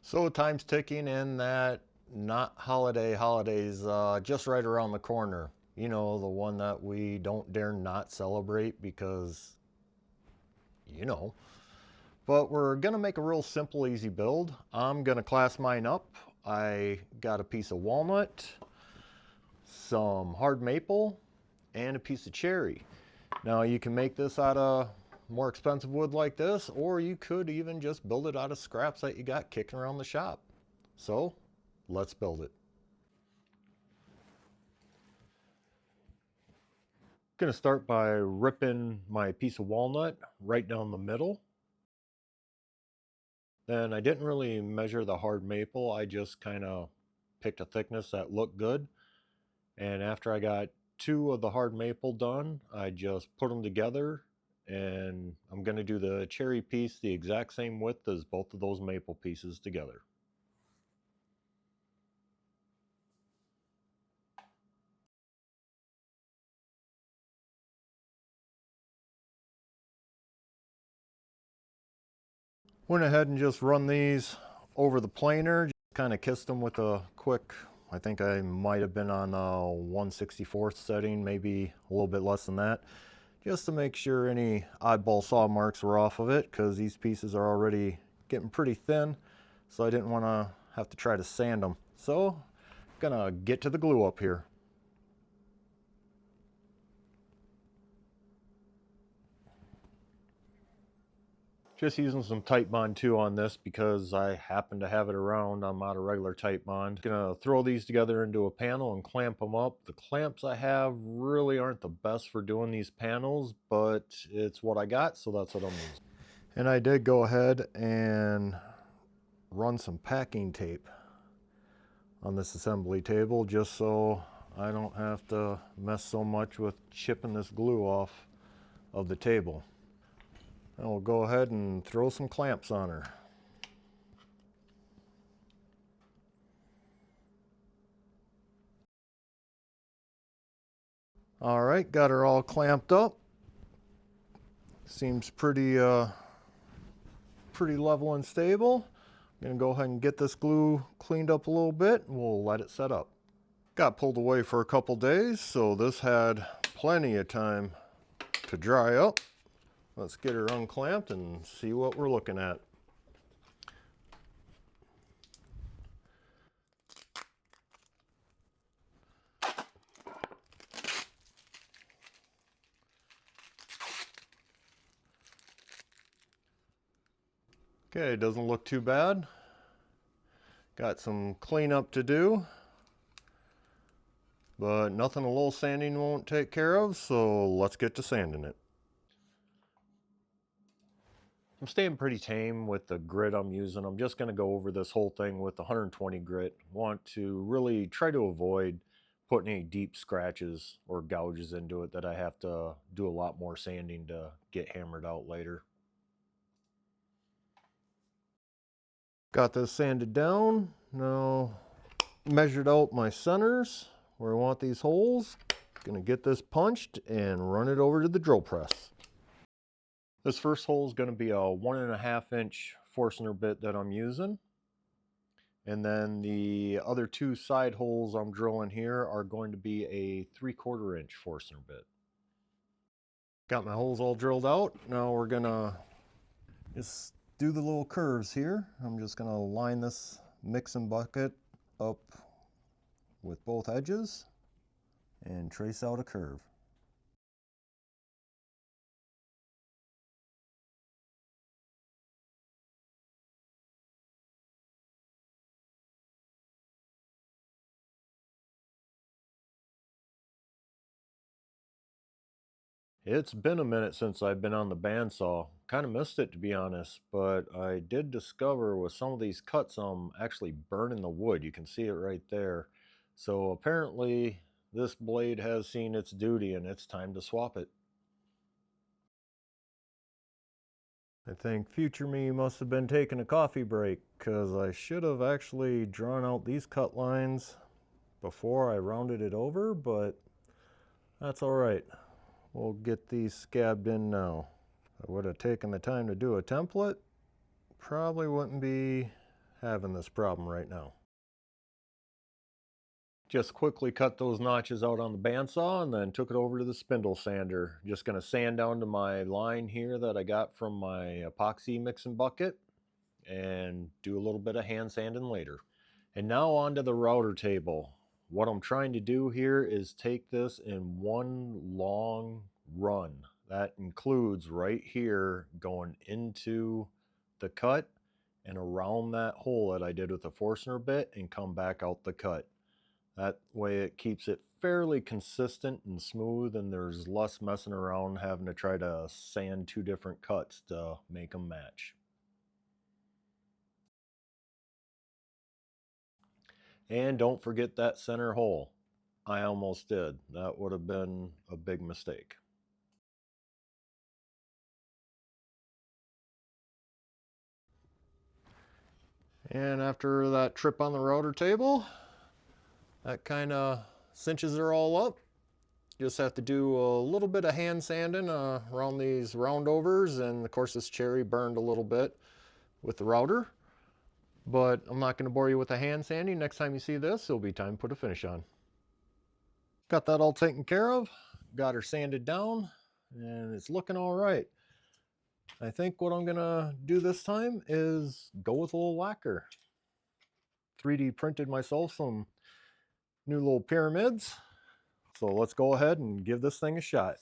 So time's ticking and that not holidays just right around the corner. You know, the one that we don't dare not celebrate because, you know. But we're gonna make a real simple, easy build. I'm gonna class mine up. I got a piece of walnut, some hard maple, and a piece of cherry. Now you can make this out of more expensive wood like this, or you could even just build it out of scraps that you got kicking around the shop. So let's build it. Going to start by ripping my piece of walnut right down the middle. Then I didn't really measure the hard maple. I just kind of picked a thickness that looked good. And after I got two of the hard maple done, I just put them together, and I'm going to do the cherry piece the exact same width as both of those maple pieces together. Went ahead and just run these over the planer, just kind of kissed them with a quick, I think I might have been on a 1/64th setting, maybe a little bit less than that, just to make sure any oddball saw marks were off of it, because these pieces are already getting pretty thin, so I didn't want to have to try to sand them. So, gonna get to the glue up here. Just using some Titebond 2 on this because I happen to have it around. I'm out of regular Titebond. Gonna throw these together into a panel and clamp them up. The clamps I have really aren't the best for doing these panels, but it's what I got, so that's what I'm using. And I did go ahead and run some packing tape on this assembly table just so I don't have to mess so much with chipping this glue off of the table. And we'll go ahead and throw some clamps on her. All right, got her all clamped up. Seems pretty level and stable. I'm gonna go ahead and get this glue cleaned up a little bit and we'll let it set up. Got pulled away for a couple days, so this had plenty of time to dry up. Let's get her unclamped and see what we're looking at. Okay, it doesn't look too bad. Got some cleanup to do, but nothing a little sanding won't take care of, so let's get to sanding it. I'm staying pretty tame with the grit I'm using. I'm just going to go over this whole thing with 120 grit. Want to really try to avoid putting any deep scratches or gouges into it that I have to do a lot more sanding to get hammered out later. Got this sanded down. Now measured out my centers where I want these holes. Gonna get this punched and run it over to the drill press. This first hole is going to be a 1.5 inch Forstner bit that I'm using. And then the other two side holes I'm drilling here are going to be a 3/4 inch Forstner bit. Got my holes all drilled out. Now we're gonna just do the little curves here. I'm just gonna line this mixing bucket up with both edges and trace out a curve. It's been a minute since I've been on the bandsaw. Kind of missed it, to be honest, but I did discover with some of these cuts I'm actually burning the wood. You can see it right there. So apparently this blade has seen its duty and it's time to swap it. I think future me must have been taking a coffee break because I should have actually drawn out these cut lines before I rounded it over, but that's all right. We'll get these scabbed in now. I would have taken the time to do a template. Probably wouldn't be having this problem right now. Just quickly cut those notches out on the bandsaw and then took it over to the spindle sander. Just going to sand down to my line here that I got from my epoxy mixing bucket and do a little bit of hand sanding later. And now onto the router table. What I'm trying to do here is take this in one long run. That includes right here going into the cut and around that hole that I did with the Forstner bit and come back out the cut. That way it keeps it fairly consistent and smooth, and there's less messing around having to try to sand two different cuts to make them match. And don't forget that center hole. I almost did. That would have been a big mistake. And after that trip on the router table, that kind of cinches her all up. Just have to do a little bit of hand sanding around these roundovers, and of course this cherry burned a little bit with the router. But I'm not going to bore you with the hand sanding. Next time you see this, it'll be time to put a finish on. Got that all taken care of. Got her sanded down, and it's looking all right. I think what I'm going to do this time is go with a little lacquer. 3D printed myself some new little pyramids. So let's go ahead and give this thing a shot.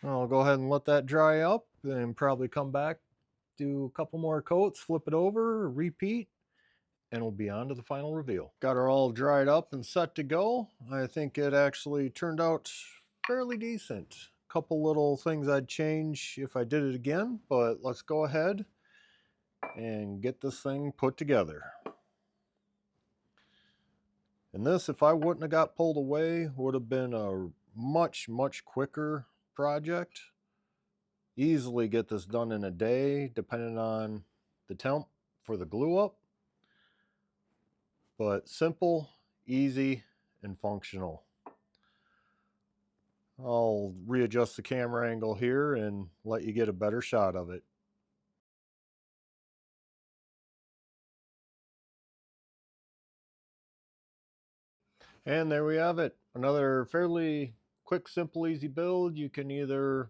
I'll go ahead and let that dry up and probably come back, do a couple more coats, flip it over, repeat, and we'll be on to the final reveal. Got her all dried up and set to go. I think it actually turned out fairly decent. Couple little things I'd change if I did it again, but let's go ahead and get this thing put together. And this, if I wouldn't have got pulled away, would have been a much quicker project. Easily get this done in a day, depending on the temp for the glue up. But simple, easy, and functional. I'll readjust the camera angle here and let you get a better shot of it. And there we have it. Another fairly quick, simple, easy build. You can either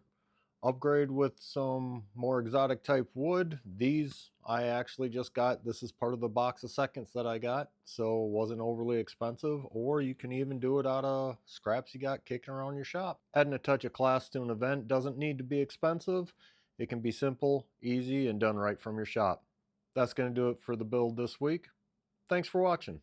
upgrade with some more exotic type wood. These I actually just got. This is part of the box of seconds that I got, so it wasn't overly expensive. Or you can even do it out of scraps you got kicking around your shop. Adding a touch of class to an event doesn't need to be expensive. It can be simple, easy, and done right from your shop. That's going to do it for the build this week. Thanks for watching.